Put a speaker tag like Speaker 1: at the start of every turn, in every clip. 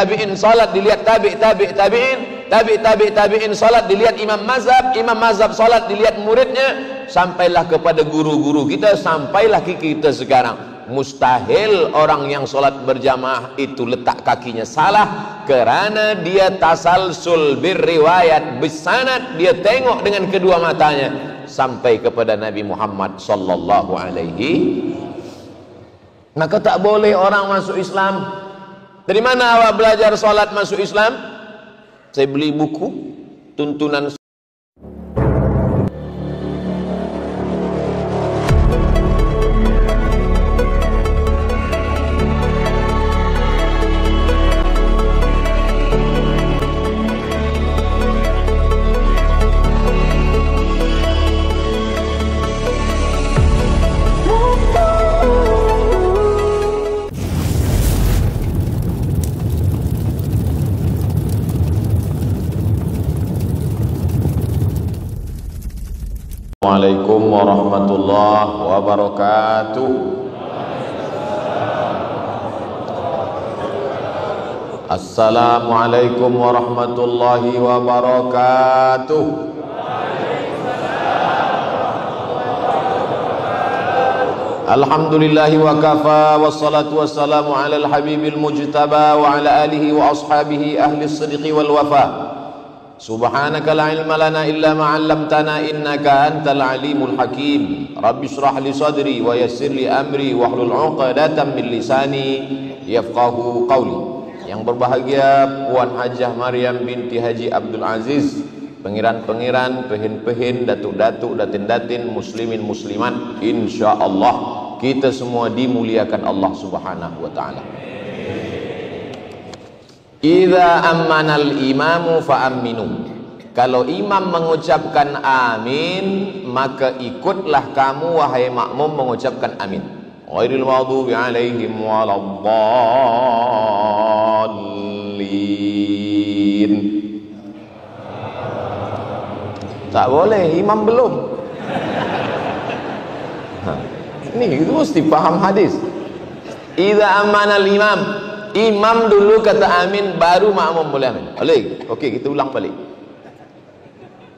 Speaker 1: tabi'in salat dilihat tabi'in salat dilihat imam mazhab salat dilihat muridnya, sampailah kepada guru-guru kita, sampailah kita sekarang. Mustahil orang yang salat berjamaah itu letak kakinya salah, kerana dia tasalsul birriwayat bisanad, dia tengok dengan kedua matanya sampai kepada Nabi Muhammad sallallahu alaihi. Maka tak boleh orang masuk Islam. Dari mana awak belajar salat masuk Islam? Saya beli buku tuntunan. Assalamualaikum warahmatullahi wabarakatuh. Assalamualaikum warahmatullahi wabarakatuh. Alhamdulillahi wa kafa, wassalatu wassalamu ala al-habibil mujtaba wa ala alihi wa ashabihi ahli as-sidqi wal wafa. Subhanaka la ilma lana illa ma 'allamtana innaka antal alimul hakim. Rabbi shrah li sadri wa yassir li amri wahlul 'uqdatam min lisani yafqahu qawli. Yang berbahagia Puan Hajah Maryam binti Haji Abdul Aziz, pengiran-pengiran, pehin-pehin, datuk-datuk, datin-datin, muslimin muslimat, insyaallah kita semua dimuliakan Allah Subhanahu wa taala. Idza ammanal imamu fa'aminu. Kalau imam mengucapkan amin, maka ikutlah kamu wahai makmum mengucapkan amin. Ghairil maghdubi alaihim waladdallin. Tak boleh, imam belum. Ini itu mesti paham hadis. Idza ammanal imam, imam dulu kata amin, baru makmum boleh amin. Boleh? Okey, kita ulang balik.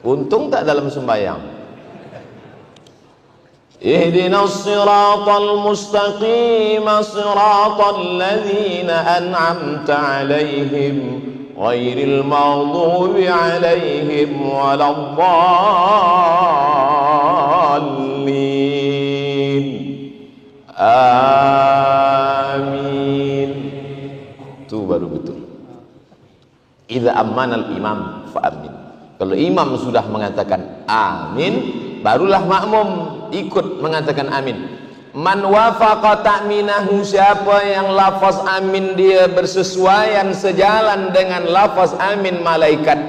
Speaker 1: Untung tak dalam sembahyang. Ihdinas siratal mustaqim, siratal ladzina an'amta 'alaihim ghairil maghdubi 'alaihim waladdallin. Amin. Itu baru betul. Idza ammanal imam fa'amin. Kalau imam sudah mengatakan amin, barulah makmum ikut mengatakan amin. Man wafaqa ta'minahu, siapa yang lafaz amin dia bersesuaian sejalan dengan lafaz amin malaikat,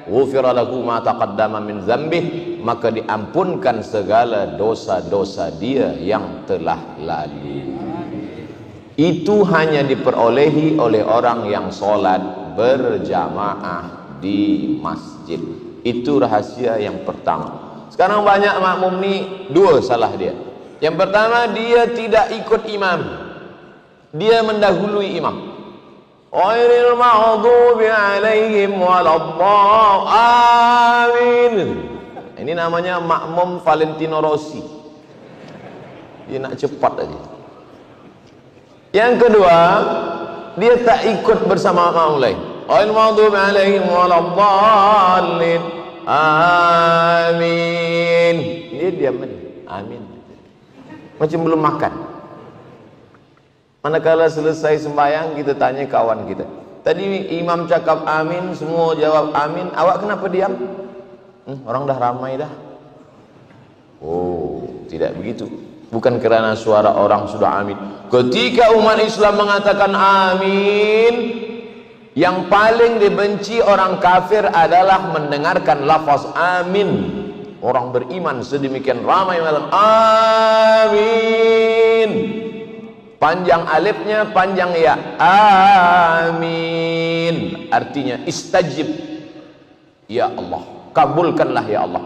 Speaker 1: ghufira lahu ma taqaddama min dzambih, maka diampunkan segala dosa-dosa dia yang telah lalu. Itu hanya diperolehi oleh orang yang sholat berjamaah di masjid. Itu rahasia yang pertama. Sekarang banyak makmum ni dua salah dia. Yang pertama, dia tidak ikut imam, dia mendahului imam. Ghairil maghdubi alaihim waladdallin. Ini namanya makmum Valentino Rossi. Dia nak cepat aja. Yang kedua, dia tak ikut bersama makmum lain. Ghairil maghdubi alaihim waladdallin. Amin. Dia diam aja. Amin. Macam belum makan. Manakala selesai sembahyang, kita tanya kawan kita, tadi imam cakap amin, semua jawab amin, awak kenapa diam? Orang dah ramai dah. Oh, tidak begitu. Bukan kerana suara orang sudah amin. Ketika umat Islam mengatakan amin, yang paling dibenci orang kafir adalah mendengarkan lafaz amin. Orang beriman sedemikian ramai mengatakan amin. Panjang alifnya, panjang ya. Amin. Artinya istajib. Ya Allah, kabulkanlah ya Allah.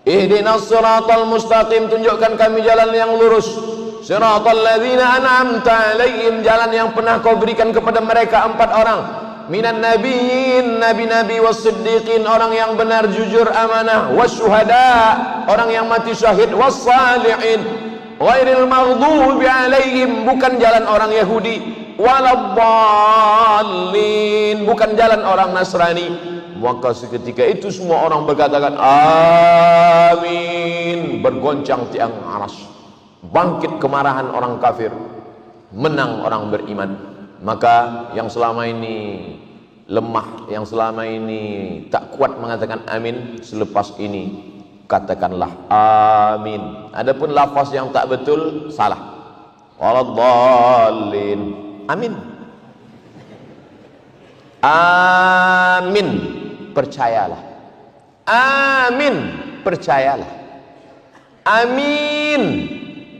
Speaker 1: Ihdinas siratal mustaqim, tunjukkan kami jalan yang lurus. Siratal ladzina an'amta alaihim, jalan yang pernah kau berikan kepada mereka 4 orang. minan nabiyyin, nabi-nabi, was-siddiqin, orang yang benar, jujur, amanah, wasyuhada, orang yang mati syahid, was-salihin, ghairil maghdubi alaihim, bukan jalan orang Yahudi, waladdallin, bukan jalan orang Nasrani. Maka seketika itu semua orang berkatakan amin, bergoncang tiang aras, bangkit kemarahan orang kafir, menang orang beriman. Maka yang selama ini lemah, yang selama ini tak kuat mengatakan amin, selepas ini katakanlah amin. Adapun lafaz yang tak betul salah, waladdallin, amin, amin, percayalah, amin, percayalah, amin,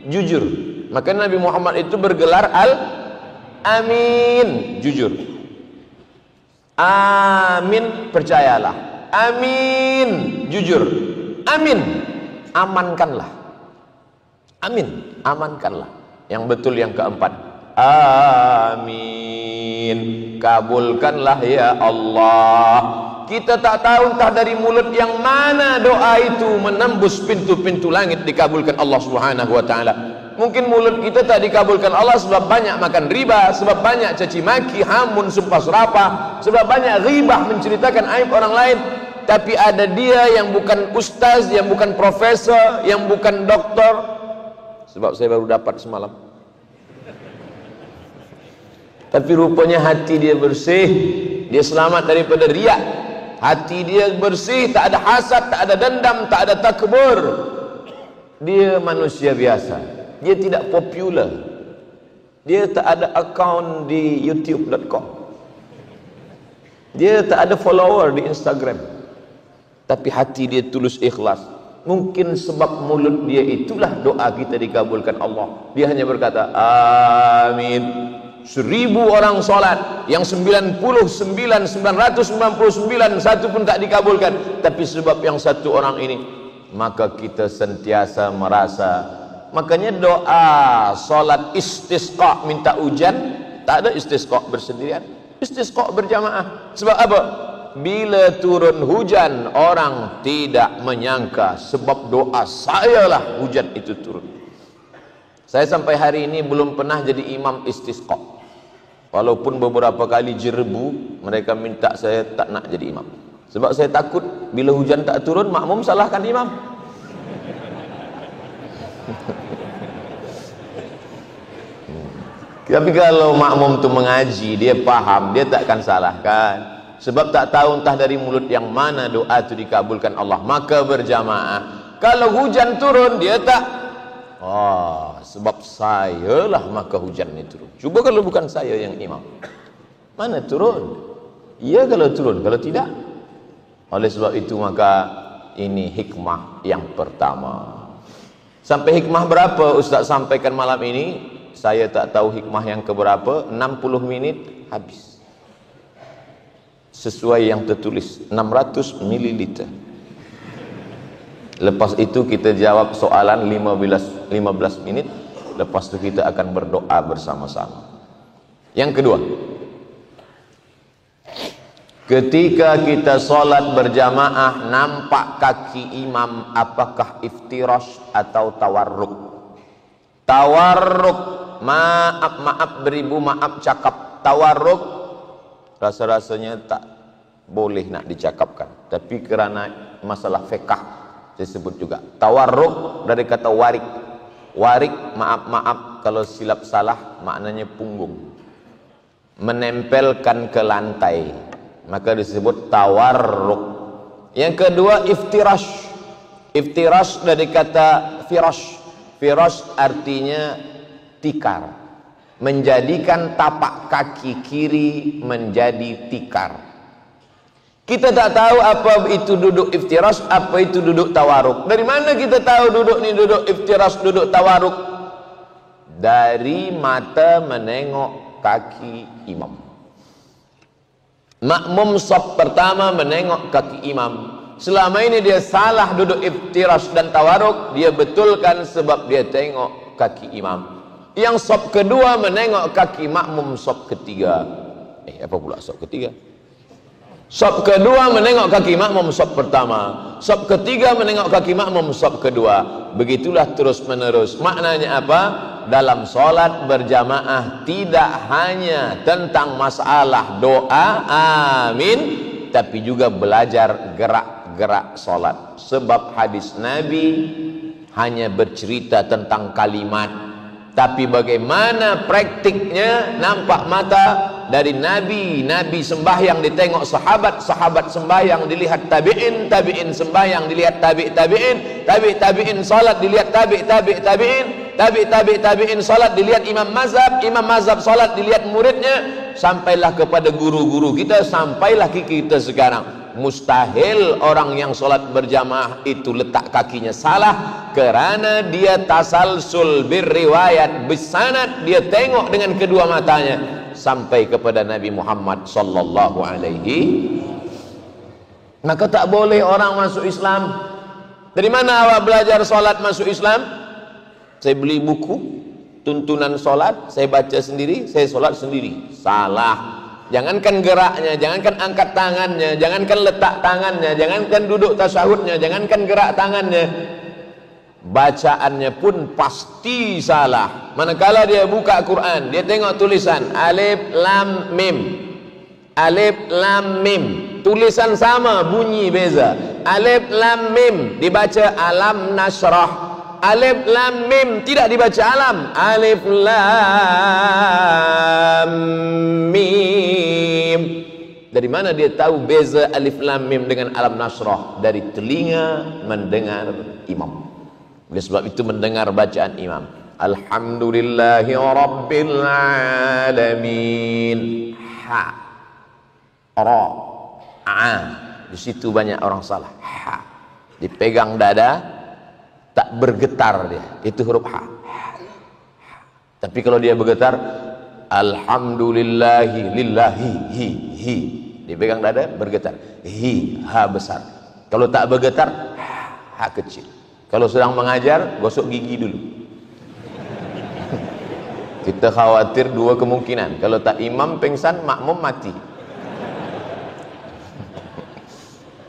Speaker 1: jujur. Maka Nabi Muhammad itu bergelar Amin, jujur. Amin, percayalah. Amin, jujur. Amin, amankanlah. Amin, amankanlah. Yang betul yang keempat, amin, kabulkanlah ya Allah. Kita tak tahu entah dari mulut yang mana doa itu menembus pintu-pintu langit dikabulkan Allah Subhanahu wa taala. Mungkin mulut kita tak dikabulkan Allah sebab banyak makan riba, sebab banyak caci maki, hamun, sumpah serapah, sebab banyak ghibah, menceritakan aib orang lain. Tapi ada dia yang bukan ustaz, yang bukan profesor, yang bukan doktor. Sebab saya baru dapat semalam. Tapi rupanya hati dia bersih, dia selamat daripada riak. Hati dia bersih, tak ada hasad, tak ada dendam, tak ada takbur. Dia manusia biasa. Dia tidak popular. Dia tak ada account di youtube.com. Dia tak ada follower di Instagram. Tapi hati dia tulus ikhlas. Mungkin sebab mulut dia itulah doa kita dikabulkan Allah. Dia hanya berkata amin. 1000 orang solat, yang 99,999 satu pun tak dikabulkan, tapi sebab yang satu orang ini, maka kita sentiasa merasa. Makanya doa solat istisqa minta hujan, tak ada istisqa bersendirian, istisqa berjamaah. Sebab apa? Bila turun hujan, orang tidak menyangka sebab doa sayalah hujan itu turun. Saya sampai hari ini belum pernah jadi imam istisqa. Walaupun beberapa kali jerebu, mereka minta saya tak nak jadi imam. Sebab saya takut bila hujan tak turun, makmum salahkan imam. Tapi kalau makmum tu mengaji, dia faham, dia takkan salahkan. Sebab tak tahu entah dari mulut yang mana doa itu dikabulkan Allah. Maka berjamaah. Kalau hujan turun, dia tak, sebab sayalah maka hujan ini turun. Cuba kalau bukan saya yang imam, mana turun? Iya kalau turun, kalau tidak. Oleh sebab itu maka ini hikmah yang pertama. Sampai hikmah berapa Ustaz sampaikan malam ini? Saya tak tahu hikmah yang keberapa. 60 minit habis. Sesuai yang tertulis 600 ml. Lepas itu kita jawab soalan 15 menit. Lepas itu kita akan berdoa bersama-sama. Yang kedua, ketika kita solat berjamaah nampak kaki imam, apakah iftirash atau tawarruk? Tawarruk, maaf beribu maaf cakap. Tawarruk rasa-rasanya tak boleh nak dicakapkan, tapi kerana masalah fiqh saya sebut juga. Tawarruk dari kata warik. Warik, maaf kalau silap salah, maknanya punggung, menempelkan ke lantai, maka disebut tawarruk. Yang kedua iftirash. Iftirash dari kata firash. Firash artinya tikar, menjadikan tapak kaki kiri menjadi tikar. Kita tak tahu apa itu duduk iftirash, apa itu duduk tawaruk. Dari mana kita tahu duduk ni duduk iftirash, duduk tawaruk? Dari mata menengok kaki imam. Makmum shaf pertama menengok kaki imam. Selama ini dia salah duduk iftirash dan tawaruk, dia betulkan sebab dia tengok kaki imam. Yang shaf kedua menengok kaki makmum shaf ketiga. Apa pula sop ketiga? Sop kedua menengok kaki makmum sop pertama, sop ketiga menengok kaki makmum sop kedua. Begitulah terus menerus. Maknanya apa? Dalam solat berjamaah tidak hanya tentang masalah doa amin, tapi juga belajar gerak-gerak solat. Sebab hadis Nabi hanya bercerita tentang kalimat, tapi bagaimana praktiknya nampak mata. Dari Nabi sembahyang ditengok sahabat, sahabat sembahyang dilihat tabi'in, tabi'in sembahyang dilihat tabi'in, tabi'in salat dilihat tabi'in salat dilihat imam mazhab salat dilihat muridnya, sampailah kepada guru-guru kita, sampailah kita sekarang. Mustahil orang yang solat berjamaah itu letak kakinya salah, kerana dia tasalsul birriwayat bisanad, dia tengok dengan kedua matanya sampai kepada Nabi Muhammad sallallahu alaihi. Maka tak boleh orang masuk Islam. Dari mana awak belajar solat masuk Islam? Saya beli buku tuntunan solat, saya baca sendiri, saya solat sendiri. Salah. Jangankan geraknya, jangankan angkat tangannya, jangankan letak tangannya, jangankan duduk tasyahudnya, jangankan gerak tangannya, bacaannya pun pasti salah. Manakala dia buka Quran, dia tengok tulisan alif lam mim, alif lam mim, tulisan sama, bunyi beza. Alif lam mim dibaca alam nasrah, alif lam mim tidak dibaca alam, alif lam mim. Dari mana dia tahu beza alif lam mim dengan alam nasrah? Dari telinga mendengar imam. Oleh sebab itu mendengar bacaan imam, alhamdulillahi rabbil alamin, ha, ra, a. Di situ banyak orang salah. Ha dipegang dada, tak bergetar dia, itu huruf ha. Tapi kalau dia bergetar, alhamdulillahi lillahi hi, dipegang dada bergetar, hi, ha besar. Kalau tak bergetar, ha kecil. Kalau sedang mengajar, gosok gigi dulu. Kita khawatir dua kemungkinan, kalau tak imam pengsan, makmum mati.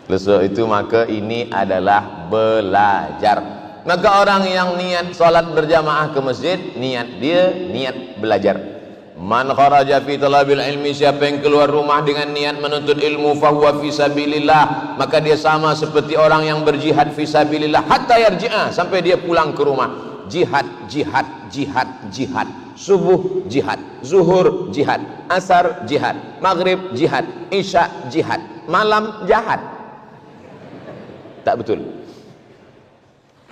Speaker 1: Sebab itu maka ini adalah belajar. Maka orang yang niat solat berjamaah ke masjid, niat dia niat belajar. Man kharaja fi talabil ilmi, siapa yang keluar rumah dengan niat menuntut ilmu, fahuwa fi sabilillah, maka dia sama seperti orang yang berjihad fi sabilillah hatta yarji'a, sampai dia pulang ke rumah. Jihad, jihad, jihad, jihad. Subuh jihad, zuhur jihad, asar jihad, maghrib jihad, isya jihad, malam jihad. Tak betul.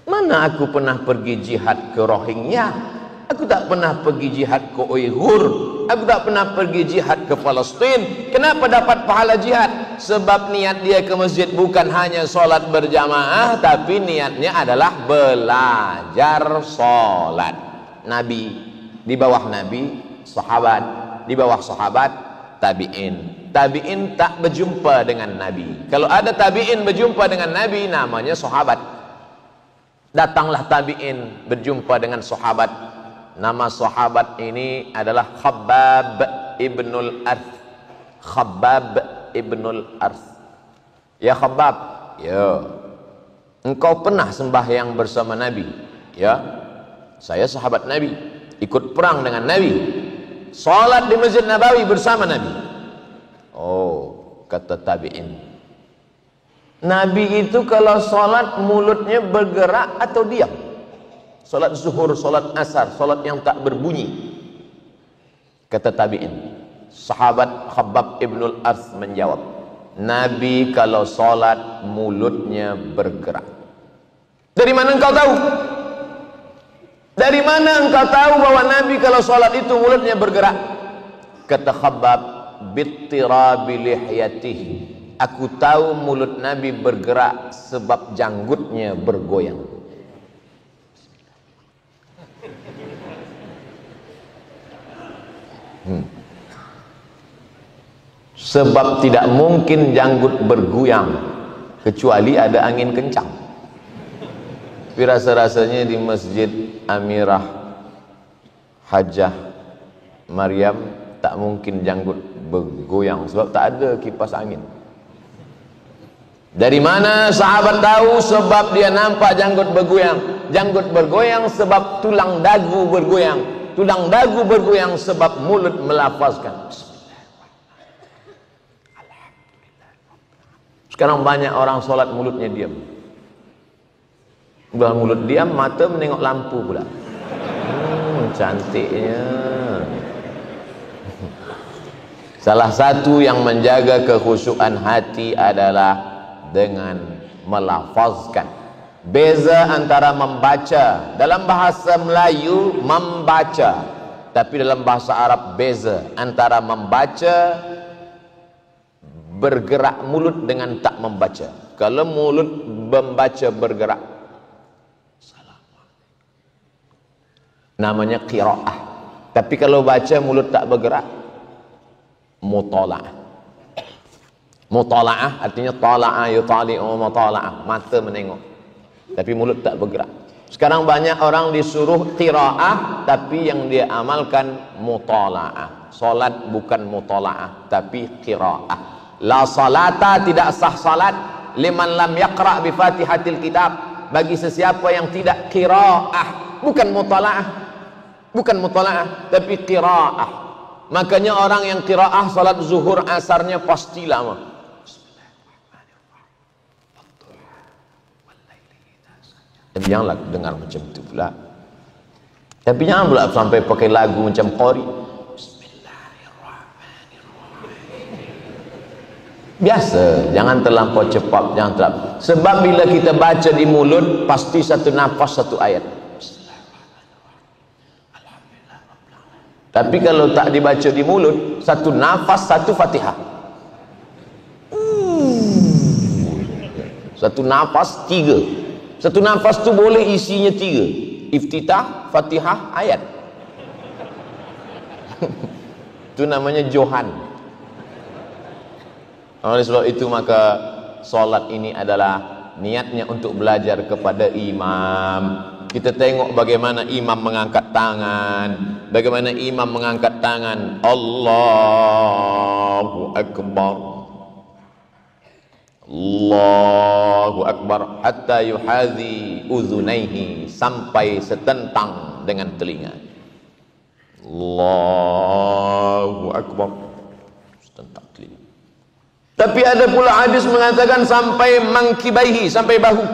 Speaker 1: Mana aku pernah pergi jihad ke Rohingya? Aku tak pernah pergi jihad ke Uyghur. Aku tak pernah pergi jihad ke Palestin. Kenapa dapat pahala jihad? Sebab niat dia ke masjid bukan hanya solat berjamaah, tapi niatnya adalah belajar solat. Nabi, di bawah Nabi, sahabat, di bawah sahabat, tabi'in. Tabi'in tak berjumpa dengan Nabi. Kalau ada tabi'in berjumpa dengan Nabi, namanya sahabat. Datanglah tabi'in berjumpa dengan sahabat. Nama sahabat ini adalah Khabbab ibnul Arth. Khabbab ibnul Arth. Ya Khabbab, ya, engkau pernah sembahyang bersama Nabi? Ya, saya sahabat Nabi, ikut perang dengan Nabi, salat di Masjid Nabawi bersama Nabi. Oh, kata tabi'in, Nabi itu kalau salat mulutnya bergerak atau diam? Salat zuhur, salat asar, salat yang tak berbunyi. Kata tabi'in, sahabat Khabbab ibnul Arth menjawab, Nabi kalau salat mulutnya bergerak. Dari mana engkau tahu? Dari mana engkau tahu bahwa Nabi kalau salat itu mulutnya bergerak? Kata Khabbab, bittirabi lihyatihi, aku tahu mulut Nabi bergerak sebab janggutnya bergoyang. Sebab tidak mungkin janggut bergoyang kecuali ada angin kencang. Tapi rasa-rasanya di Masjid Amirah Hajah Maryam tak mungkin janggut bergoyang sebab tak ada kipas angin. Dari mana sahabat tahu? Sebab dia nampak janggut bergoyang. Janggut bergoyang sebab tulang dagu bergoyang. Tulang dagu bergoyang sebab mulut melafazkan. Sekarang banyak orang solat mulutnya diam. Bukan mulut diam, mata menengok lampu pula. Cantiknya. Salah satu yang menjaga kekhusyukan hati adalah dengan melafazkan. Beza antara membaca, dalam bahasa Melayu membaca, tapi dalam bahasa Arab beza antara membaca bergerak mulut dengan tak membaca. Kalau mulut membaca bergerak, salah, namanya qiraah. Tapi kalau baca mulut tak bergerak, mutalaah. Mutalaah artinya tala'a yutali'u mutalaah, mata menengok tapi mulut tak bergerak. Sekarang banyak orang disuruh qiraah tapi yang dia amalkan mutalaah. Salat bukan mutalaah tapi qiraah. La salata, tidak sah salat liman lam yaqra bi Fatihatil kitab, bagi sesiapa yang tidak qiraah, bukan mutalaah. Bukan mutalaah tapi qiraah. Makanya orang yang qiraah salat zuhur asarnya pasti lama. Tapi janganlah dengar macam itu pula. Tapi jangan pula sampai pakai lagu macam qari. Biasa, jangan terlampau cepat, jangan terlampau. Sebab bila kita baca di mulut pasti satu nafas satu ayat. Tapi kalau tak dibaca di mulut, satu nafas satu Fatihah. Satu nafas tiga. Satu nafas tu boleh isinya tiga. Iftitah, Fatihah, ayat. Itu namanya Johan. Oleh sebab itu maka solat ini adalah niatnya untuk belajar kepada imam. Kita tengok bagaimana imam mengangkat tangan. Bagaimana imam mengangkat tangan. Allahu Akbar. Allahu Akbar hatta yuhadhi uzunaihi, sampai setentang dengan telinga. Allahu Akbar, setentang telinga. Tapi ada pula hadis mengatakan sampai mangkibaihi, sampai bahu.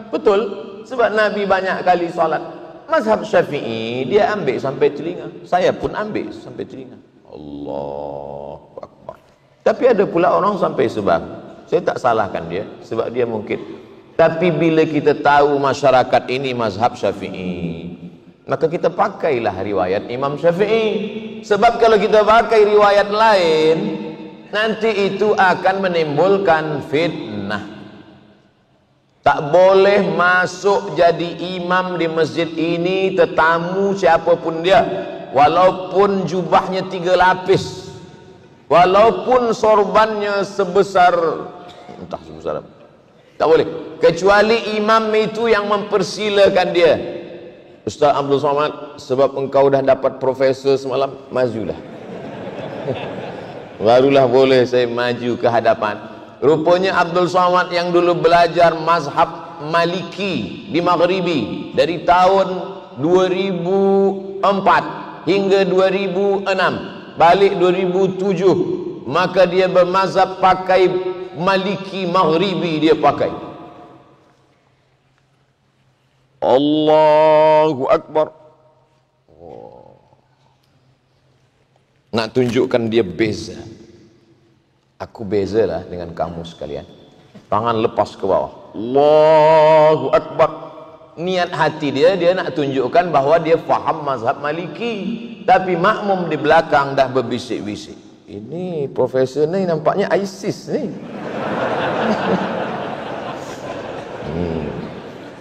Speaker 1: Betul, sebab Nabi banyak kali salat. Mazhab Syafi'i dia ambil sampai telinga. Saya pun ambil sampai telinga. Allahu Akbar. Tapi ada pula orang sampai sebahu. Saya tak salahkan dia, sebab dia mungkin. Tapi bila kita tahu masyarakat ini mazhab Syafi'i, maka kita pakailah riwayat Imam Syafi'i. Sebab kalau kita pakai riwayat lain, nanti itu akan menimbulkan fitnah. Tak boleh masuk jadi imam di masjid ini tetamu siapapun dia, walaupun jubahnya 3 lapis, walaupun sorbannya sebesar entah sebesar apa, tak boleh, kecuali imam itu yang mempersilakan dia. Ustaz Abdul Somad, sebab engkau dah dapat profesor semalam, majulah. Barulah boleh saya maju ke hadapan. Rupanya Abdul Somad yang dulu belajar mazhab Maliki di Maghribi dari tahun 2004 hingga 2006, balik 2007, maka dia bermazhab pakai Maliki Maghribi, dia pakai. Allahu Akbar. Nak tunjukkan dia beza. Aku bezalah dengan kamu sekalian. Tangan lepas ke bawah. Allahu Akbar. Niat hati dia nak tunjukkan bahawa dia faham mazhab Maliki. Tapi makmum di belakang dah berbisik-bisik. Ini profesor ni nampaknya ISIS ni.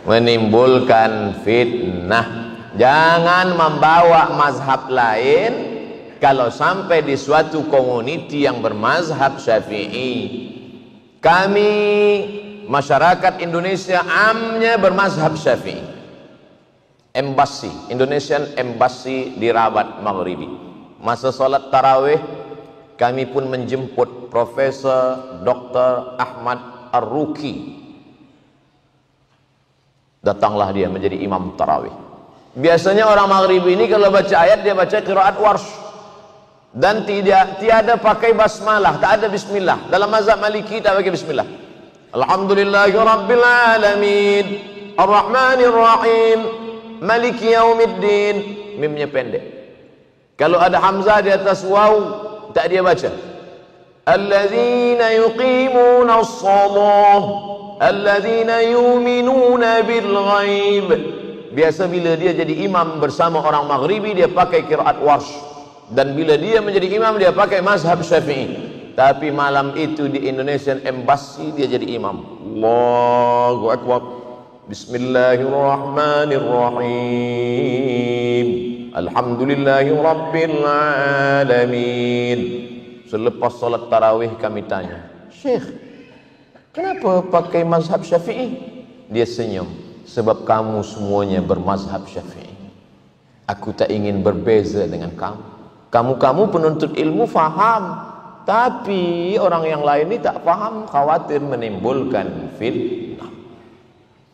Speaker 1: Menimbulkan fitnah. Jangan membawa mazhab lain kalau sampai di suatu komuniti yang bermazhab Syafi'i. Kami masyarakat Indonesia amnya bermazhab Syafi'i. Embassy, Indonesian Embassy di Rabat Maghribi, masa solat tarawih kami pun menjemput Profesor Dr. Ahmad Ar-Ruki. Datanglah dia menjadi imam tarawih. Biasanya orang Maghrib ini kalau baca ayat dia baca qiraat warsh, dan tiada pakai basmalah, tak ada bismillah. Dalam mazhab Maliki tak pakai bismillah. Alhamdulillahi rabbil alamin, arrahmanir rahim, maliki yaumiddin. Mimnya pendek. Kalau ada hamzah di atas waw, tak dia baca. Alladzina yuqimuna as-shalah, alladzina yu'minuna bil ghaib. Biasa bila dia jadi imam bersama orang Maghribi dia pakai qiraat warsh, dan bila dia menjadi imam dia pakai mazhab Syafi'i. Tapi malam itu di Indonesian Embassy dia jadi imam. Allahu Akbar. Bismillahirrahmanirrahim. Alhamdulillahi rabbil alamin. Selepas salat tarawih kami tanya, Syekh, kenapa pakai mazhab Syafi'i? Dia senyum, sebab kamu semuanya bermazhab Syafi'i. Aku tak ingin berbeza dengan kamu. Kamu penuntut ilmu faham, tapi orang yang lain ini tak faham, khawatir menimbulkan fitnah.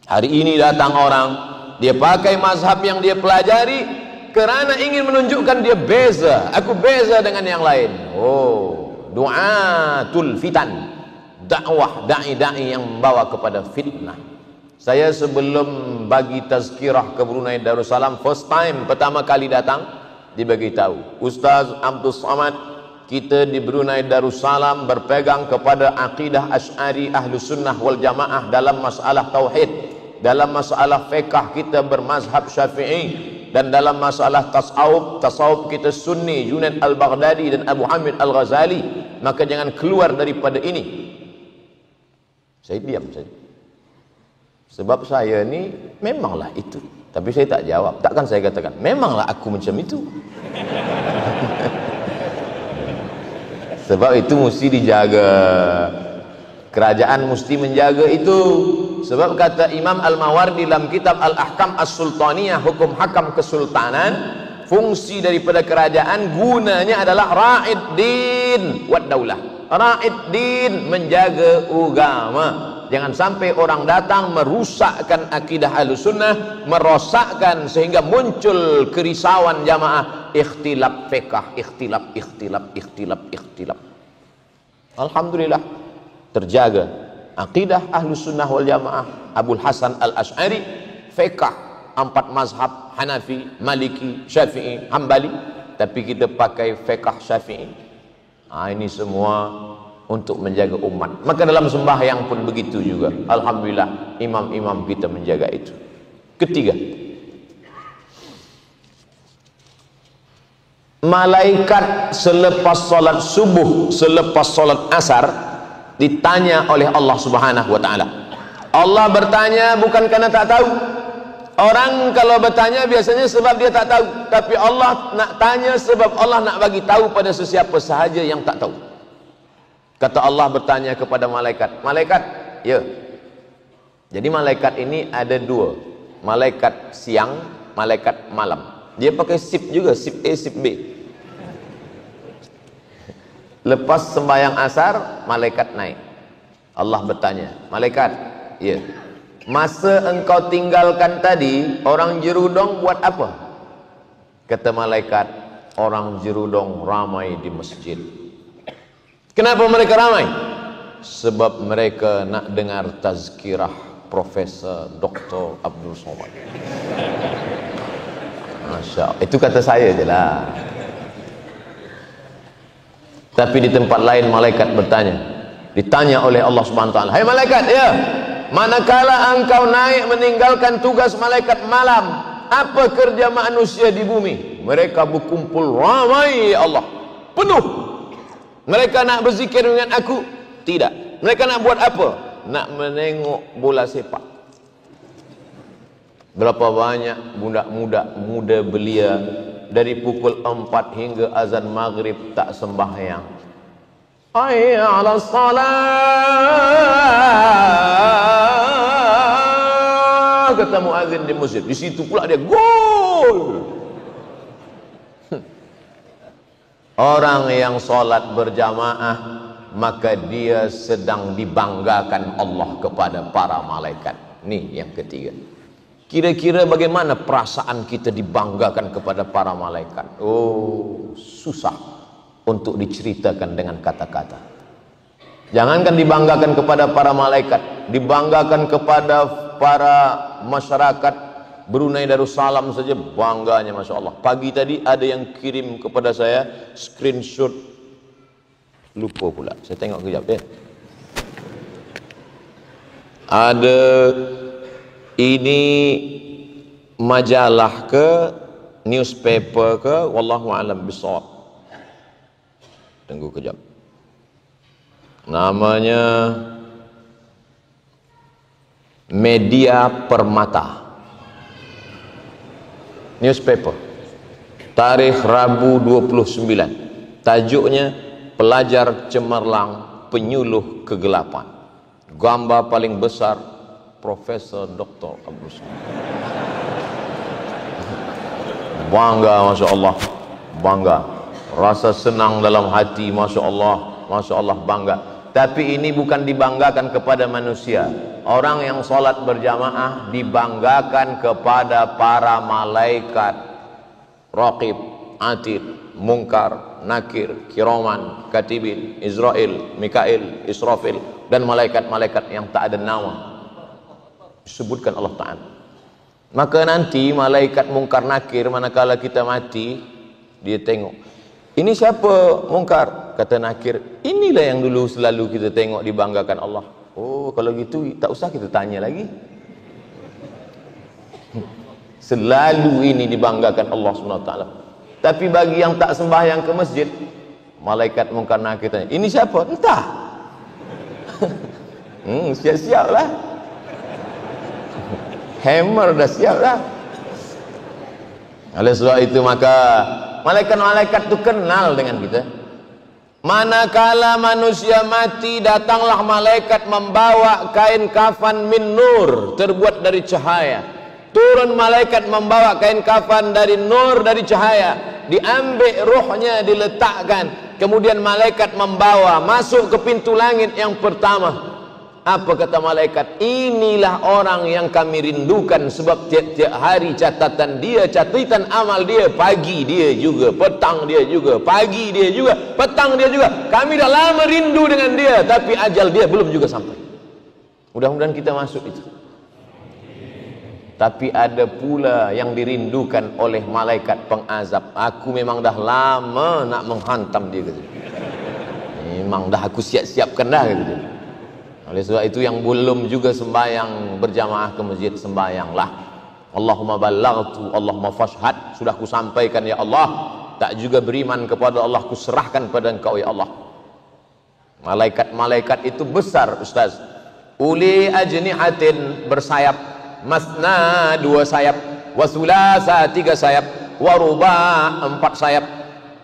Speaker 1: Hari ini datang orang, dia pakai mazhab yang dia pelajari kerana ingin menunjukkan dia beza. Aku beza dengan yang lain. Oh, du'atul fitan, dakwah da'i-da'i yang membawa kepada fitnah. Saya sebelum bagi tazkirah ke Brunei Darussalam, first time, pertama kali datang, dibagi tahu Ustaz Abdul Samad, kita di Brunei Darussalam berpegang kepada akidah Asy'ari Ahlus Sunnah wal Jamaah dalam masalah tauhid. Dalam masalah fiqh kita bermazhab Syafi'i, dan dalam masalah tasawuf kita Sunni, Junaid Al-Baghdadi dan Abu Hamid Al-Ghazali. Maka jangan keluar daripada ini. Saya diam saja, sebab saya ni memanglah itu. Tapi saya tak jawab. Takkan saya katakan memanglah aku macam itu. Sebab itu mesti dijaga. Kerajaan mesti menjaga itu. Sebab kata Imam Al-Mawardi dalam kitab Al-Ahkam As-Sultaniyah, hukum hakam kesultanan, fungsi daripada kerajaan gunanya adalah ra'id din wad daulah. Ra'id din, menjaga agama. Jangan sampai orang datang merusakkan akidah Ahlussunnah, merosakkan sehingga muncul kerisauan jamaah, ikhtilaf fiqh, ikhtilaf. Alhamdulillah terjaga akidah Ahlussunnah wal Jamaah. Abul Hasan Al-Asy'ari, fiqh 4 mazhab, Hanafi, Maliki, Syafi'i, Hambali, tapi kita pakai fiqh Syafi'i. Ini semua untuk menjaga umat. Maka dalam sembahyang pun begitu juga. Alhamdulillah imam-imam kita menjaga itu. Ketiga, malaikat selepas solat subuh, selepas solat asar ditanya oleh Allah Subhanahu wa ta'ala. Allah bertanya bukan karena tak tahu. Orang kalau bertanya biasanya sebab dia tak tahu, tapi Allah nak tanya sebab Allah nak bagi tahu pada sesiapa sahaja yang tak tahu. Kata Allah bertanya kepada malaikat, malaikat, ya. Jadi malaikat ini ada 2, malaikat siang, malaikat malam. Dia pakai sip juga, sip A, sip B. Lepas sembahyang asar, malaikat naik. Allah bertanya, malaikat, ya, masa engkau tinggalkan tadi, orang Jerudong buat apa? Kata malaikat, orang Jerudong ramai di masjid. Kenapa mereka ramai? Sebab mereka nak dengar tazkirah Profesor Dr. Abdul Somad. Masya Allah. Itu kata saya je lah. Tapi di tempat lain malaikat bertanya, ditanya oleh Allah Subhanahu wa ta'ala, hai malaikat, ya, manakala engkau naik meninggalkan tugas malaikat malam, apa kerja manusia di bumi? Mereka berkumpul ramai, ya Allah, penuh. Mereka nak berzikir dengan aku? Tidak. Mereka nak buat apa? Nak menengok bola sepak. Berapa banyak budak-budak muda belia dari pukul 4 hingga azan maghrib tak sembahyang. Hayya 'alas salat, kata muazin di masjid. Di situ pula dia gol. Orang yang sholat berjamaah, maka dia sedang dibanggakan Allah kepada para malaikat. Nih yang ketiga. Kira-kira bagaimana perasaan kita dibanggakan kepada para malaikat? Oh, susah untuk diceritakan dengan kata-kata. Jangankan dibanggakan kepada para malaikat, dibanggakan kepada para masyarakat Brunei Darussalam saja bangganya, Masya Allah. Pagi tadi ada yang kirim kepada saya screenshot, lupa pula, saya tengok kejap ya. Ada ini majalah ke, newspaper ke, wallahu a'lam bishawab. Tunggu kejap. Namanya Media Permata. Newspaper. Tarikh Rabu 29. Tajuknya Pelajar Cemerlang Penyuluh Kegelapan. Gambar paling besar Profesor Dr. Abdul Somad. Bangga, Masya Allah, bangga. Rasa senang dalam hati, Masya Allah, bangga. Tapi ini bukan dibanggakan kepada manusia. Orang yang sholat berjamaah dibanggakan kepada para malaikat. Raqib, Atid, Munkar, Nakir, Kiraman, Katibin, Israel, Mikail, Israfil, dan malaikat-malaikat yang tak ada nama disebutkan Allah Ta'ala. Maka nanti malaikat Munkar Nakir, manakala kita mati, dia tengok, ini siapa Munkar? Kata Nakir, inilah yang dulu selalu kita tengok dibanggakan Allah. Oh, kalau gitu tak usah kita tanya lagi. Selalu ini dibanggakan Allah SWT. Tapi bagi yang tak sembahyang ke masjid, malaikat Munkar Nakir tanya, ini siapa? Entah. Siap-siap lah. Hammer dah siap lah. Oleh sebab itu maka malaikat-malaikat itu kenal dengan kita. Manakala manusia mati, datanglah malaikat membawa kain kafan min nur, terbuat dari cahaya. Turun malaikat membawa kain kafan dari nur, dari cahaya. Diambil rohnya, diletakkan. Kemudian malaikat membawa masuk ke pintu langit yang pertama. Apa kata malaikat? Inilah orang yang kami rindukan, sebab tiap-tiap hari catatan dia, catatan amal dia, pagi dia juga, petang dia juga, pagi dia juga, petang dia juga. Kami dah lama rindu dengan dia, tapi ajal dia belum juga sampai. Mudah-mudahan kita masuk itu. Tapi ada pula yang dirindukan oleh malaikat pengazab. Aku memang dah lama nak menghantam dia, gitu. Memang dah aku siap-siapkan dah, gitu. Oleh sebab itu yang belum juga sembahyang berjamaah ke masjid, sembahyanglah. Allahumma ballaghtu, Allahumma fashhad. Sudah ku sampaikan ya Allah. Tak juga beriman kepada Allah, ku serahkan pada Engkau ya Allah. Malaikat-malaikat itu besar, Ustaz. Uli ajnihatin, bersayap. Masna, 2 sayap. Wasulasa, 3 sayap. Waruba, 4 sayap.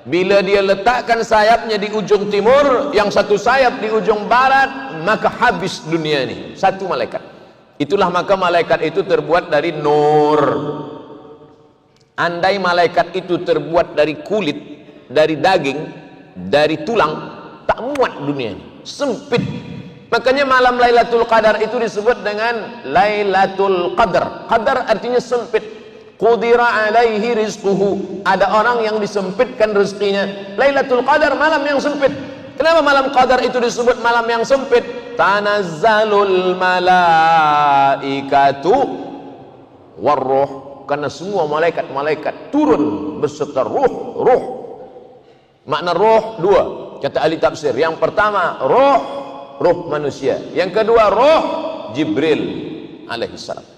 Speaker 1: Bila dia letakkan sayapnya di ujung timur, yang satu sayap di ujung barat, maka habis dunia ini. Satu malaikat. Itulah maka malaikat itu terbuat dari nur. Andai malaikat itu terbuat dari kulit, dari daging, dari tulang, tak muat dunia ini. Sempit. Makanya malam Lailatul Qadar itu disebut dengan Lailatul Qadar. Qadar artinya sempit. Qudira alaihi rizquhu. Ada orang yang disempitkan rezekinya. Lailatul Qadar, malam yang sempit. Kenapa malam Qadar itu disebut malam yang sempit? Tanazzalul malaikatu warruh. Karena semua malaikat-malaikat turun beserta ruh. Makna ruh 2, kata ahli tafsir. Yang pertama ruh manusia. Yang kedua ruh Jibril alaihissalam.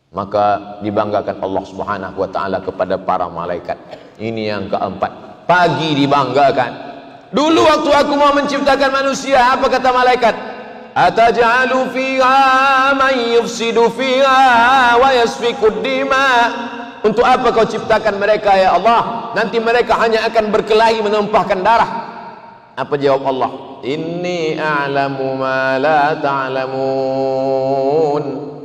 Speaker 1: Maka dibanggakan Allah Subhanahu wa taala kepada para malaikat. Ini yang keempat. Pagi dibanggakan. Dulu waktu aku mau menciptakan manusia, apa kata malaikat? Ataj'alu fiha man yufsidu fiha wa yasfikud dima. Untuk apa kau ciptakan mereka ya Allah? Nanti mereka hanya akan berkelahi menumpahkan darah. Apa jawab Allah? Inni a'lamu ma la ta'lamun.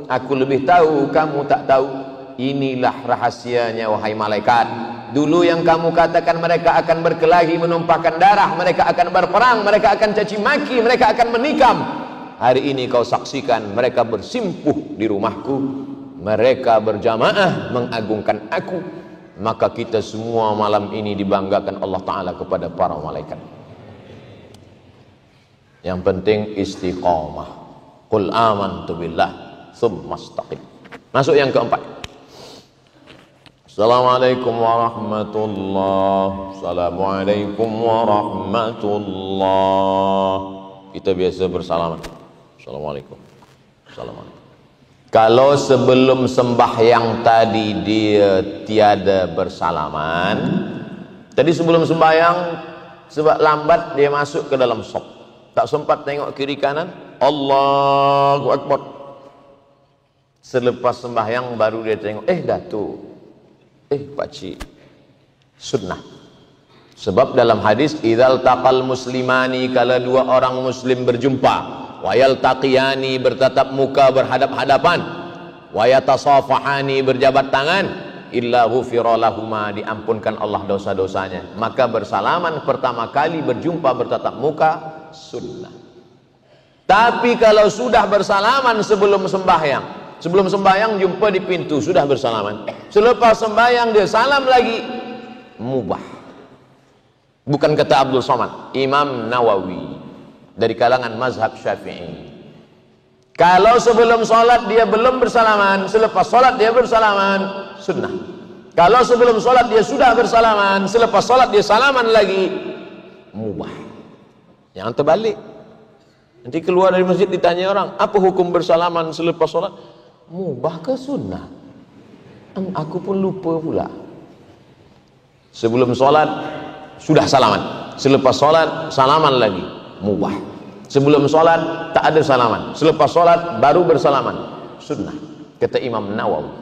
Speaker 1: Aku lebih tahu, kamu tak tahu. Inilah rahasianya wahai malaikat. Dulu yang kamu katakan mereka akan berkelahi, menumpahkan darah, mereka akan berperang, mereka akan caci maki, mereka akan menikam. Hari ini kau saksikan mereka bersimpuh di rumahku, mereka berjamaah mengagungkan aku. Maka kita semua malam ini dibanggakan Allah Ta'ala kepada para malaikat. Yang penting istiqamah. Qul amantu billah tsumma istaqim. Masuk yang keempat. Assalamualaikum warahmatullahi. Assalamualaikum warahmatullahi. Kita biasa bersalaman. Assalamualaikum. Assalamualaikum. Kalau sebelum sembahyang tadi dia tiada bersalaman, tadi sebelum sembahyang sebab lambat dia masuk ke dalam shop, tak sempat tengok kiri kanan, Allahu Akbar. Selepas sembahyang baru dia tengok, Datuk, pakcik. Sunnah. Sebab dalam hadis, idzal taqal muslimani, kalau dua orang muslim berjumpa, wayal taqiyani, bertatap muka berhadap-hadapan, wayatasafahani, berjabat tangan, illa ghufira lahuma, diampunkan Allah dosa-dosanya. Maka bersalaman pertama kali berjumpa bertatap muka sunnah. Tapi kalau sudah bersalaman sebelum sembahyang, sebelum sembahyang jumpa di pintu sudah bersalaman, selepas sembahyang dia salam lagi, mubah. Bukan kata Abdul Somad, Imam Nawawi dari kalangan mazhab Syafi'i. Kalau sebelum sholat dia belum bersalaman, selepas sholat dia bersalaman, sunnah. Kalau sebelum sholat dia sudah bersalaman, selepas sholat dia salaman lagi, mubah. Yang terbalik, nanti keluar dari masjid ditanya orang, apa hukum bersalaman selepas sholat? Mubah ke sunnah? Aku pun lupa pula. Sebelum sholat sudah salaman, selepas sholat salaman lagi, mubah. Sebelum sholat tak ada salaman, selepas sholat baru bersalaman, sunnah. Kata Imam Nawawi.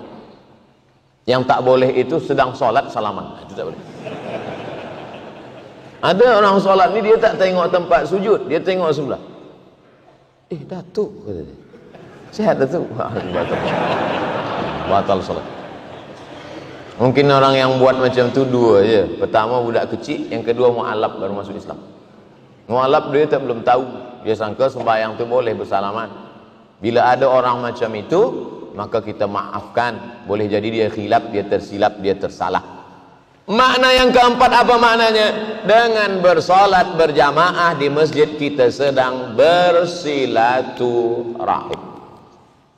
Speaker 1: Yang tak boleh itu sedang sholat salaman, itu tak boleh. Ada orang sholat ni dia tak tengok tempat sujud, dia tengok sebelah. Datuk, kata dia, sihat Datuk. Batal sholat. Mungkin orang yang buat macam tu dua je. Pertama budak kecil, yang kedua mu'alaf baru masuk Islam. Mu'alaf dia tak belum tahu, dia sangka sembahyang tu boleh bersalaman. Bila ada orang macam itu, maka kita maafkan. Boleh jadi dia khilaf, dia tersilap, dia tersalah. Makna yang keempat apa maknanya? Dengan bersolat berjamaah di masjid kita sedang bersilaturahim.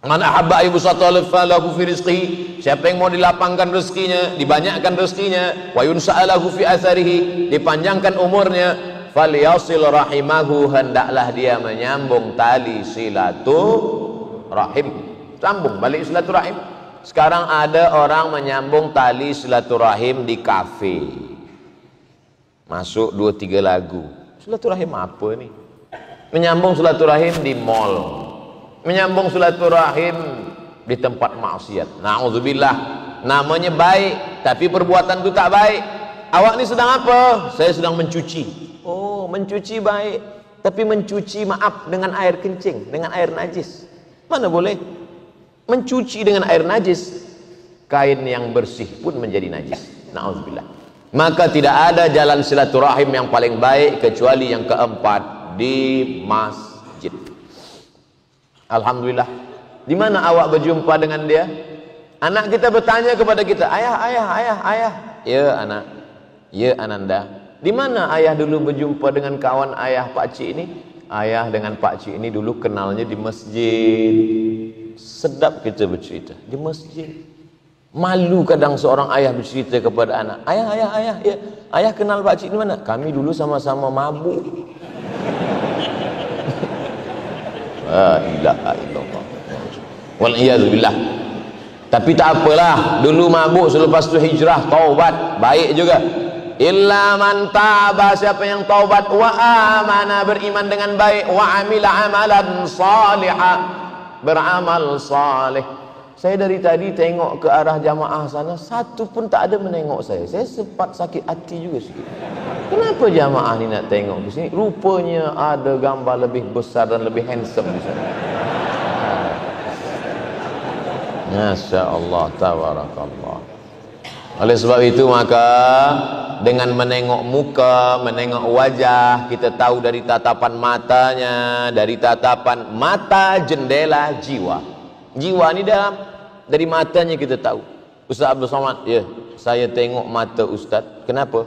Speaker 1: Man ahabba yubsatal falahu fi rizqihi, siapa yang mau dilapangkan rezekinya, dibanyakkan rezekinya, wa yunsa'alahu fi atharihi, dipanjangkan umurnya, falyasil rahimahu, hendaklah dia menyambung tali silaturahim. Sambung balik silaturahim. Sekarang ada orang menyambung tali silaturahim di kafe, masuk 2-3 lagu. Silaturahim apa ni? Menyambung silaturahim di mall, menyambung silaturahim di tempat maksiat. Na'udzubillah. Namanya baik, tapi perbuatan itu tak baik. Awak ni sedang apa? Saya sedang mencuci. Oh, mencuci baik, tapi mencuci maaf dengan air kencing, dengan air najis, mana boleh? Mencuci dengan air najis, kain yang bersih pun menjadi najis. Na'udzubillah. Maka tidak ada jalan silaturahim yang paling baik kecuali yang keempat, di masjid. Alhamdulillah. Di mana awak berjumpa dengan dia? Anak kita bertanya kepada kita, ayah. Ya anak, ya Ananda. Di mana ayah dulu berjumpa dengan kawan ayah pakcik ini? Ayah dengan pakcik ini dulu kenalnya di masjid. Sedap kita bercerita di masjid. Malu kadang seorang ayah bercerita kepada anak, ayah, ya, ayah kenal pakcik di mana? Kami dulu sama-sama mabuk. La ilaha illallah. Wal iyad billah. Tapi tak apalah, dulu mabuk, selepas itu hijrah, taubat, baik juga. Illa man taba, siapa yang taubat, wa amana, beriman dengan baik, wa amila amalan salihah, beramal saleh. Saya dari tadi tengok ke arah jamaah sana, satu pun tak ada menengok saya. Saya sempat sakit hati juga sikit. Kenapa jamaah ni nak tengok di sini? Rupanya ada gambar lebih besar dan lebih handsome di sana. Masya Allah, tabarakallah. Oleh sebab itu maka dengan menengok muka, menengok wajah, kita tahu dari tatapan matanya, dari tatapan mata jendela jiwa. Jiwa ini dari matanya kita tahu. Ustaz Abdul Somad, ya, saya tengok mata Ustaz. Kenapa?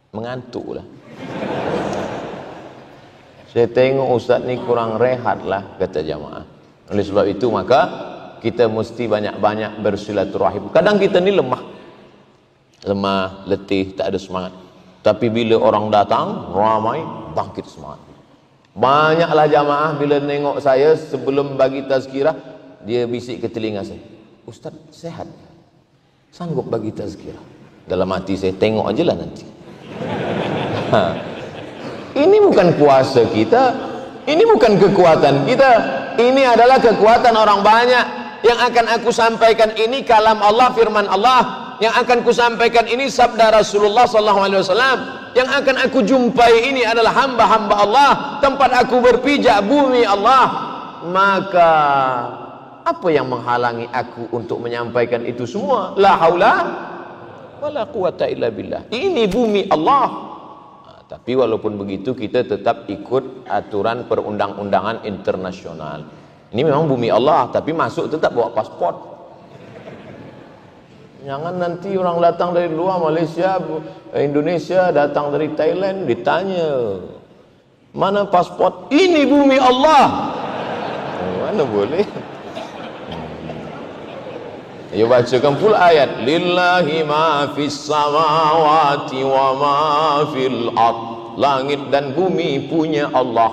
Speaker 1: Mengantuk lah. Saya tengok Ustaz ni kurang rehat lah, kata jamaah. Oleh sebab itu maka kita mesti banyak-banyak bersilaturahim. Kadang kita ni lemah, letih, tak ada semangat. Tapi bila orang datang ramai, bangkit semangat. Banyaklah jamaah bila nengok saya sebelum bagi tazkirah, dia bisik ke telinga saya, Ustaz sehat, sanggup bagi tazkirah? Dalam hati saya, tengok aja lah nanti. Ini bukan kuasa kita, ini bukan kekuatan kita, ini adalah kekuatan orang banyak. Yang akan aku sampaikan ini kalam Allah, firman Allah. Yang akan ku sampaikan ini sabda Rasulullah SAW. Yang akan aku jumpai ini adalah hamba-hamba Allah. Tempat aku berpijak bumi Allah. Maka apa yang menghalangi aku untuk menyampaikan itu semua? La haula wala quwata illa billah. Ini bumi Allah. Tapi walaupun begitu kita tetap ikut aturan perundang-undangan internasional. Ini memang bumi Allah, tapi masuk tetap bawa paspor. Jangan nanti orang datang dari luar Malaysia, Indonesia, datang dari Thailand, ditanya, mana paspor? Ini bumi Allah. Mana boleh? Ayo bacakan pula ayat. Lillahi ma fis samawati wa ma fil ard. Langit dan bumi punya Allah.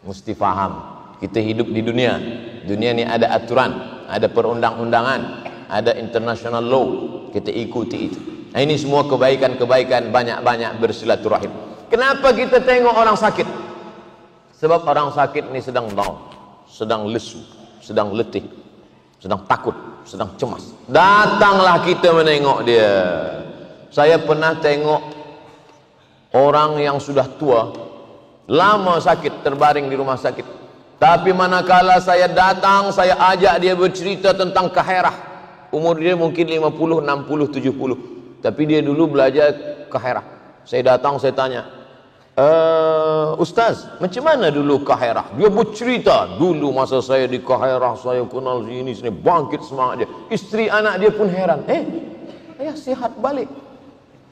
Speaker 1: Mesti faham. Kita hidup di dunia. Dunia ni ada aturan, ada perundang-undangan, ada international law, kita ikuti itu. Nah, ini semua kebaikan-kebaikan, banyak-banyak bersilaturahim. Kenapa kita tengok orang sakit? Sebab orang sakit ini sedang down, sedang lesu, sedang letih, sedang takut, sedang cemas. Datanglah kita menengok dia. Saya pernah tengok orang yang sudah tua, lama sakit, terbaring di rumah sakit. Tapi manakala saya datang, saya ajak dia bercerita tentang kaherah. Umur dia mungkin 50, 60, 70. Tapi dia dulu belajar kaherah. Saya datang, saya tanya, Ustaz, macam mana dulu kaherah? Dia bercerita, dulu masa saya di kaherah, saya kenal sini, bangkit semangat dia. Isteri anak dia pun heran, ayah sihat balik.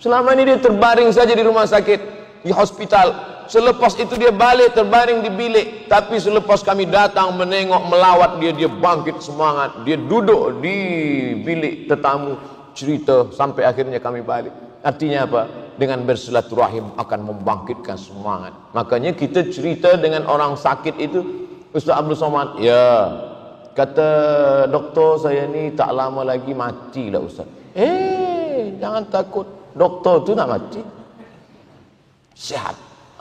Speaker 1: Selama ini dia terbaring saja di rumah sakit, di hospital. Selepas itu dia balik terbaring di bilik. Tapi selepas kami datang menengok, melawat dia, dia bangkit semangat. Dia duduk di bilik tetamu, cerita sampai akhirnya kami balik. Artinya apa? Dengan bersilaturahim akan membangkitkan semangat. Makanya kita cerita dengan orang sakit itu, Ustaz Abdul Somad, ya, kata doktor saya ni tak lama lagi matilah Ustaz. Jangan takut, doktor tu nak mati, sehat.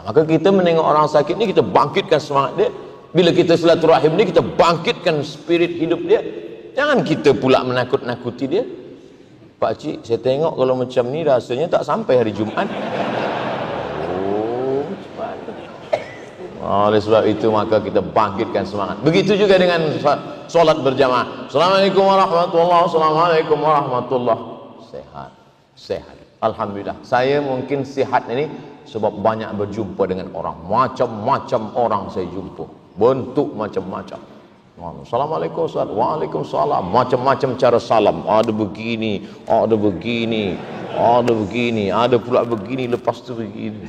Speaker 1: Maka kita menengok orang sakit ni, kita bangkitkan semangat dia. Bila kita silaturahim ni, kita bangkitkan spirit hidup dia. Jangan kita pula menakut-nakuti dia. Pak Cik, saya tengok kalau macam ni rasanya tak sampai hari Jumaat. Oleh sebab itu maka kita bangkitkan semangat. Begitu juga dengan solat berjamaah. Assalamualaikum warahmatullahi wabarakatuh. Assalamualaikum warahmatullahi wabarakatuh. Sehat. Alhamdulillah. Saya mungkin sihat ini sebab banyak berjumpa dengan orang. Macam-macam orang saya jumpa, bentuk macam-macam. Assalamualaikum Ustaz. Waalaikumsalam. Macam-macam cara salam. Ada begini, ada begini, ada begini, ada pula begini, lepas tu begini.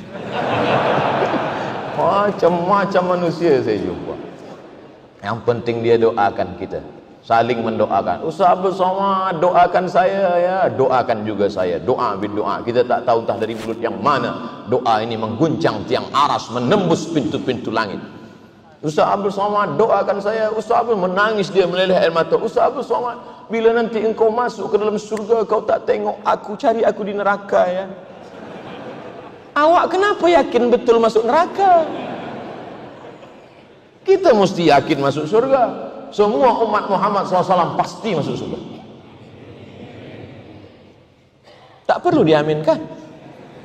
Speaker 1: Macam-macam manusia saya jumpa. Yang penting dia doakan kita, saling mendoakan. Ustaz Abdul Somad, doakan saya ya, doakan juga saya. Doa bin doa. Kita tak tahu entah dari mulut yang mana doa ini mengguncang tiang aras, menembus pintu-pintu langit. Ustaz Abdul Somad, doakan saya. Ustaz Abdul menangis, dia meleleh air mata. Ustaz Abdul Somad, bila nanti engkau masuk ke dalam surga, kau tak tengok aku, cari aku di neraka ya. Awak kenapa yakin betul masuk neraka? Kita mesti yakin masuk surga. Semua umat Muhammad SAW pasti masuk surga. Tak perlu diaminkan,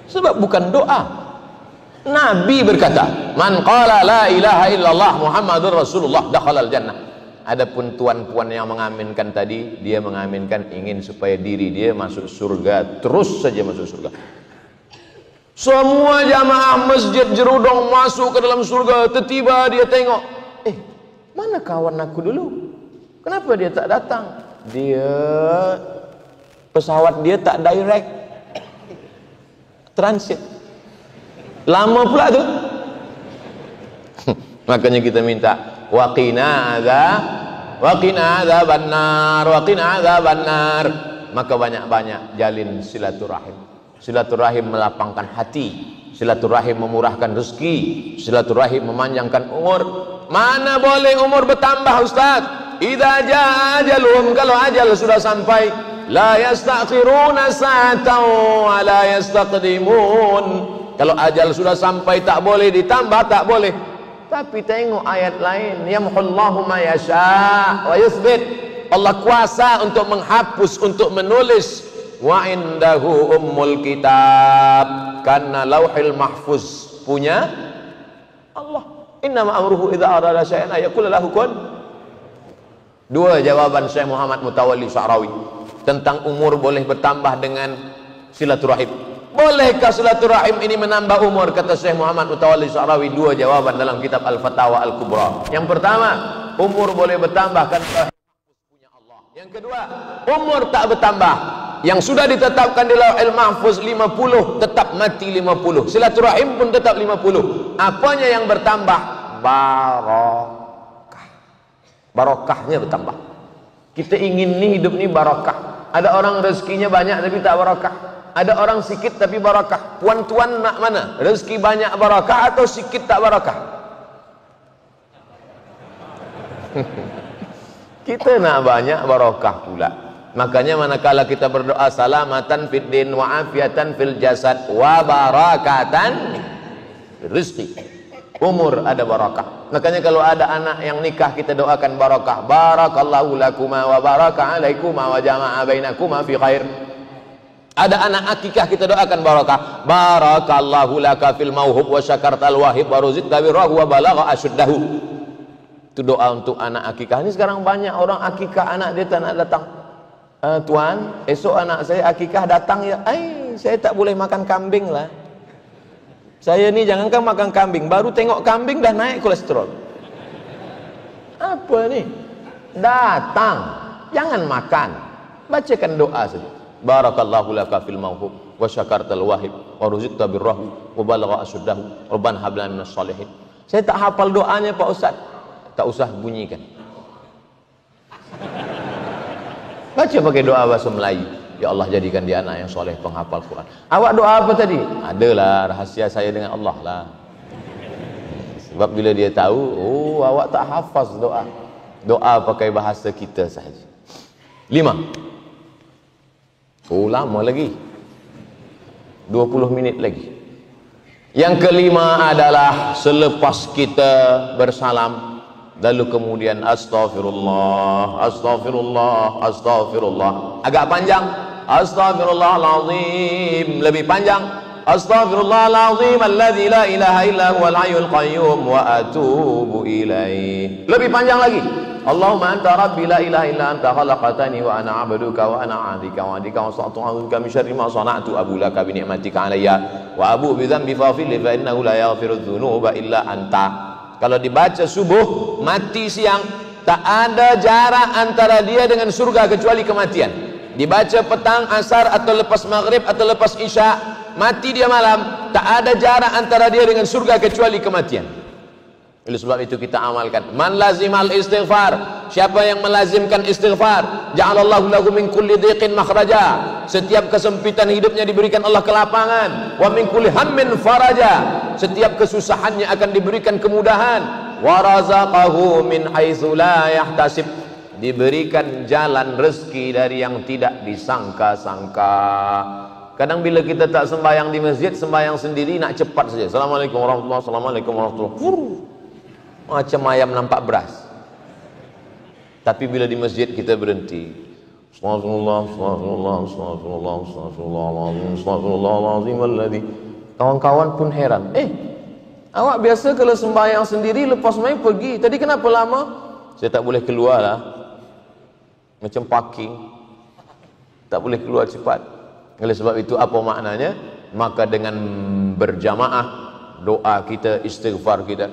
Speaker 1: sebab bukan doa. Nabi berkata, man qala la ilaha illallah Muhammadur Rasulullah dakhalal jannah. Adapun tuan-puan yang mengaminkan tadi, dia mengaminkan ingin supaya diri dia masuk surga, terus saja masuk surga. Semua jamaah masjid Jerudong masuk ke dalam surga. Tiba-tiba dia tengok, mana kawan aku dulu? Kenapa dia tak datang? Dia pesawat dia tak direct, transit. Lama pula tu. Makanya kita minta waqina adzabannar. Maka banyak-banyak jalin silaturahim. Silaturahim melapangkan hati, silaturahim memurahkan rezeki, silaturahim memanjangkan umur. Mana boleh umur bertambah, Ustaz? Idza jaa ajaluhum, kalau ajal sudah sampai, la yastakhiruna sa'atan wa la yastaqdimun. Kalau ajal sudah sampai tak boleh ditambah, tak boleh. Tapi tengok ayat lain, yamhullahu ma yasha wa yuthbit. Allah kuasa untuk menghapus, untuk menulis. Wa indahu ummul kitab, karena lauhil mahfuz punya Allah. Innama amruhu idza arada syai'an ayaqul lahu kun. Dua jawaban Syekh Muhammad Mutawalli Sya'rawi tentang umur boleh bertambah dengan silaturahim. Bolehkah silaturahim ini menambah umur? Kata Syekh Muhammad Mutawalli Sya'rawi, dua jawaban dalam kitab Al-Fatawa Al-Kubra. Yang pertama, umur boleh bertambah karena punya Allah. Yang kedua, umur tak bertambah. Yang sudah ditetapkan di Lauhul Mahfuz 50, tetap mati 50. Silaturahim pun tetap 50. Apanya yang bertambah? Barokah. Barokahnya bertambah. Kita ingin nih hidup nih barokah. Ada orang rezekinya banyak tapi tak barokah. Ada orang sikit tapi barakah. Tuan-tuan nak mana? Rezeki banyak barakah atau sikit tak barakah? Kita nak banyak barakah pula. Makanya manakala kita berdoa salamatan fid din wa afiatan fil jasad wa barakatan rizki, umur ada barakah. Makanya kalau ada anak yang nikah kita doakan barakah. Barakallahu lakuma wa baraka alaikuma wa jama'a bainakuma fi khair. Ada anak akikah kita doakan barakah. Barakallahu laka fil mauhub wa syakartal wahib wa ruzidta birrahu wa balagha asyuddahu. Itu doa untuk anak akikah. Ini sekarang banyak orang akikah anak dia tak nak datang. Tuan, esok anak saya akikah datang ya. Saya tak boleh makan kambing lah. Saya ni jangankan makan kambing, baru tengok kambing dah naik kolesterol. Apa ni? Datang, jangan makan. Bacakan doa saja. Barakallahu laka fil mauhub wa syakartal wahib wa ruzidta birrahu wa balagha asyuddahu rabbana hab lana minas shalihin. Saya tak hafal doanya Pak Ustaz. Tak usah bunyikan. Baca pakai doa bahasa Melayu. Ya Allah, jadikan dia anak yang soleh, penghafal Quran. Awak doa apa tadi? Adalah rahasia saya dengan Allah lah. Sebab bila dia tahu, oh awak tak hafaz doa. Doa pakai bahasa kita sahaja. 5. Oh lama lagi, 20 minit lagi. Yang kelima adalah selepas kita bersalam, lalu kemudian astaghfirullah, astaghfirullah, astaghfirullah. Agak panjang, astaghfirullahalazim. Lebih panjang, astaghfirullahalazim alladzi la ilaha illa huwal hayyul qayyum wa atubu ilaih. Lebih panjang lagi, Allahumma anta rabbi la ilaha illa anta khalaqtani wa ana 'abduka wa ana 'abdika wa 'abdika wa astagfiruka min syarri ma sana'tu abu laka bi ni'matika 'alayya wa abu bi dhanbi faghfir li fa innahu la yaghfiru dzunuba illa anta. Kalau dibaca subuh, mati siang, tak ada jarak antara dia dengan surga kecuali kematian. Dibaca petang, asar atau lepas maghrib atau lepas isya, mati dia malam, tak ada jarak antara dia dengan surga kecuali kematian. Oleh sebab itu kita amalkan. Man lazimal istighfar, siapa yang melazimkan istighfar, ja'alallahu lahu min kulli dhiqin makhraja. Setiap kesempitan hidupnya diberikan Allah kelapangan. Wa min kulli hammin faraja, setiap kesusahannya akan diberikan kemudahan. Wa razaqahu min haitsu la yahtasib, diberikan jalan rezeki dari yang tidak disangka-sangka. Kadang bila kita tak sembahyang di masjid, sembahyang sendiri nak cepat saja. Assalamualaikum warahmatullahi wabarakatuh. Assalamualaikum warahmatullahi wabarakatuh. Macam ayam nampak beras. Tapi bila di masjid kita berhenti, astagfirullah, astagfirullah, astagfirullah, astagfirullahalazim, astagfirullahalazim alladzi. Kawan-kawan pun heran. Awak biasa kalau sembahyang sendiri lepas main pergi. Tadi kenapa lama? saya tak boleh keluar lah, macam parking, tak boleh keluar cepat. Oleh sebab itu apa maknanya? Maka dengan berjamaah doa kita, istighfar kita,